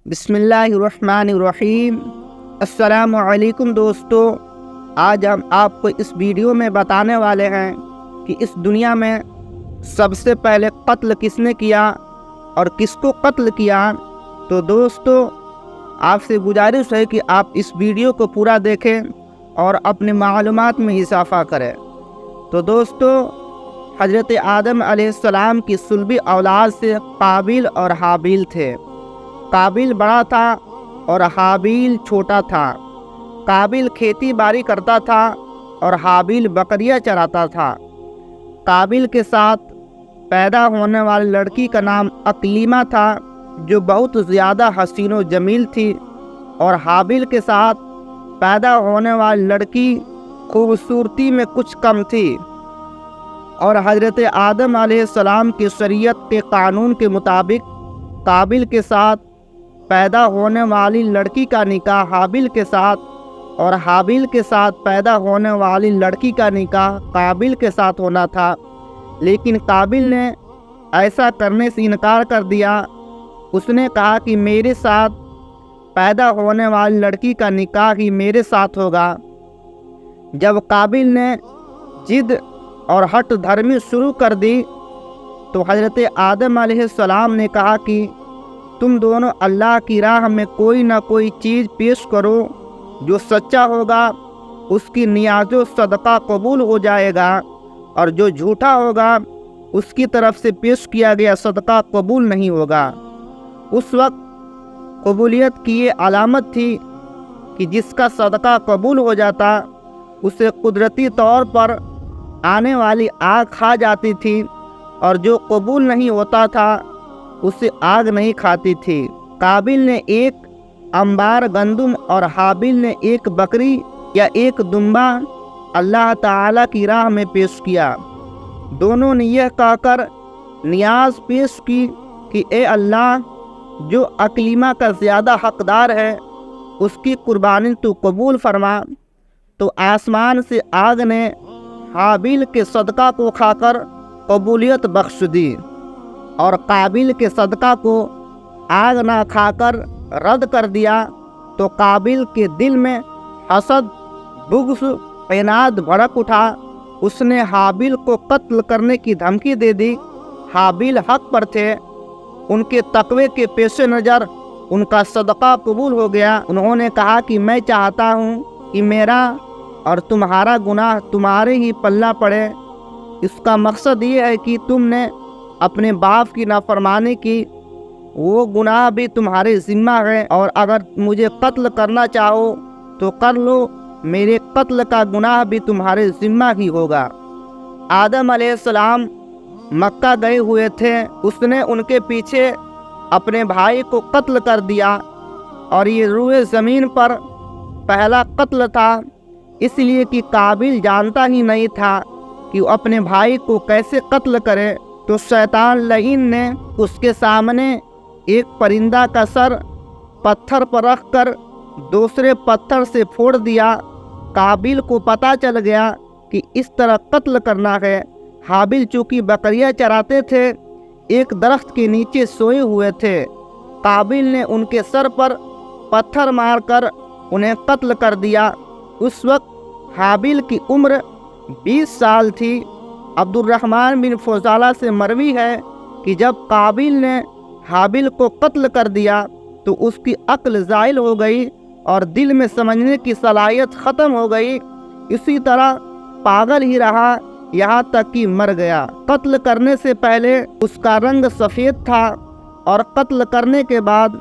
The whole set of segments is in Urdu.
بسم اللہ الرحمن الرحیم۔ السلام علیکم دوستو، آج ہم آپ کو اس ویڈیو میں بتانے والے ہیں کہ اس دنیا میں سب سے پہلے قتل کس نے کیا اور کس کو قتل کیا۔ تو دوستو، آپ سے گزارش ہے کہ آپ اس ویڈیو کو پورا دیکھیں اور اپنے معلومات میں اضافہ کریں۔ تو دوستو، حضرت آدم علیہ السلام کی صلبی اولاد سے قابیل اور حابیل تھے۔ قابیل بڑا تھا اور حابیل چھوٹا تھا۔ قابیل کھیتی باڑی کرتا تھا اور حابیل بکریاں چراتا تھا۔ قابیل کے ساتھ پیدا ہونے والی لڑکی کا نام اقلیمہ تھا، جو بہت زیادہ حسین و جمیل تھی، اور حابیل کے ساتھ پیدا ہونے والی لڑکی خوبصورتی میں کچھ کم تھی۔ اور حضرت آدم علیہ السلام کی شریعت کے قانون کے مطابق قابیل کے ساتھ پیدا ہونے والی لڑکی کا نکاح حابیل کے ساتھ اور حابیل کے ساتھ پیدا ہونے والی لڑکی کا نکاح قابیل کے ساتھ ہونا تھا، لیکن قابیل نے ایسا کرنے سے انکار کر دیا۔ اس نے کہا کہ میرے ساتھ پیدا ہونے والی لڑکی کا نکاح ہی میرے ساتھ ہوگا۔ جب قابیل نے ضد اور ہٹ دھرمی شروع کر دی تو حضرت آدم علیہ السلام نے کہا کہ تم دونوں اللہ کی راہ میں کوئی نہ کوئی چیز پیش کرو، جو سچا ہوگا اس کی نیاز و صدقہ قبول ہو جائے گا، اور جو جھوٹا ہوگا اس کی طرف سے پیش کیا گیا صدقہ قبول نہیں ہوگا۔ اس وقت قبولیت کی یہ علامت تھی کہ جس کا صدقہ قبول ہو جاتا اسے قدرتی طور پر آنے والی آگ کھا جاتی تھی، اور جو قبول نہیں ہوتا تھا اسے آگ نہیں کھاتی تھی۔ قابیل نے ایک انبار گندم اور حابیل نے ایک بکری یا ایک دمبا اللہ تعالیٰ کی راہ میں پیش کیا۔ دونوں نے یہ کہہ کر نیاز پیش کی کہ اے اللہ، جو اقلیمہ کا زیادہ حقدار ہے اس کی قربانی تو قبول فرما۔ تو آسمان سے آگ نے حابیل کے صدقہ کو کھا کر قبولیت بخش دی، اور قابیل کے صدقہ کو آگ نہ کھا کر رد کر دیا۔ تو قابیل کے دل میں حسد، بغض، عناد بھڑک اٹھا۔ اس نے حابیل کو قتل کرنے کی دھمکی دے دی۔ حابیل حق پر تھے، ان کے تقوی کے پیش نظر ان کا صدقہ قبول ہو گیا۔ انہوں نے کہا کہ میں چاہتا ہوں کہ میرا اور تمہارا گناہ تمہارے ہی پلہ پڑے۔ اس کا مقصد یہ ہے کہ تم نے اپنے باپ کی نافرمانی کی، وہ گناہ بھی تمہارے ذمہ ہے، اور اگر مجھے قتل کرنا چاہو تو کر لو، میرے قتل کا گناہ بھی تمہارے ذمہ ہی ہوگا۔ آدم علیہ السلام مکہ گئے ہوئے تھے، اس نے ان کے پیچھے اپنے بھائی کو قتل کر دیا، اور یہ روئے زمین پر پہلا قتل تھا، اس لیے کہ قابیل جانتا ہی نہیں تھا کہ وہ اپنے بھائی کو کیسے قتل کرے۔ تو شیطان لعین نے اس کے سامنے ایک پرندہ کا سر پتھر پر رکھ کر دوسرے پتھر سے پھوڑ دیا۔ قابیل کو پتہ چل گیا کہ اس طرح قتل کرنا ہے۔ حابیل چونکہ بکریاں چراتے تھے، ایک درخت کے نیچے سوئے ہوئے تھے۔ قابیل نے ان کے سر پر پتھر مار کر انہیں قتل کر دیا۔ اس وقت حابیل کی عمر 20 سال تھی۔ عبد الرحمن بن فضالہ سے مروی ہے کہ جب قابیل نے حابیل کو قتل کر دیا تو اس کی عقل زائل ہو گئی اور دل میں سمجھنے کی صلاحیت ختم ہو گئی۔ اسی طرح پاگل ہی رہا یہاں تک کہ مر گیا۔ قتل کرنے سے پہلے اس کا رنگ سفید تھا، اور قتل کرنے کے بعد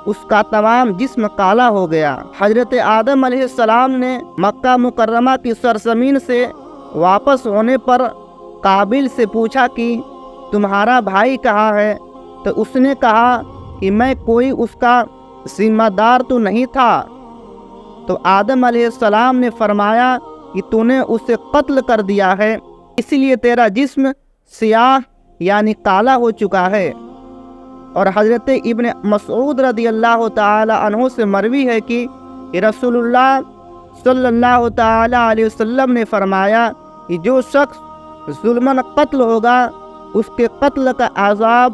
اس کا تمام جسم کالا ہو گیا۔ حضرت آدم علیہ السلام نے مکہ مکرمہ کی سرزمین سے واپس ہونے پر قابیل سے پوچھا کہ تمہارا بھائی کہاں ہے؟ تو اس نے کہا کہ میں کوئی اس کا ذمہ دار تو نہیں تھا۔ تو آدم علیہ السلام نے فرمایا کہ تو نے اسے قتل کر دیا ہے، اس لیے تیرا جسم سیاہ یعنی کالا ہو چکا ہے۔ اور حضرت ابن مسعود رضی اللہ تعالی عنہ سے مروی ہے کہ رسول اللہ صلی اللہ تعالی علیہ وسلم نے فرمایا کہ جو شخص ظلماً قتل ہوگا اس کے قتل کا عذاب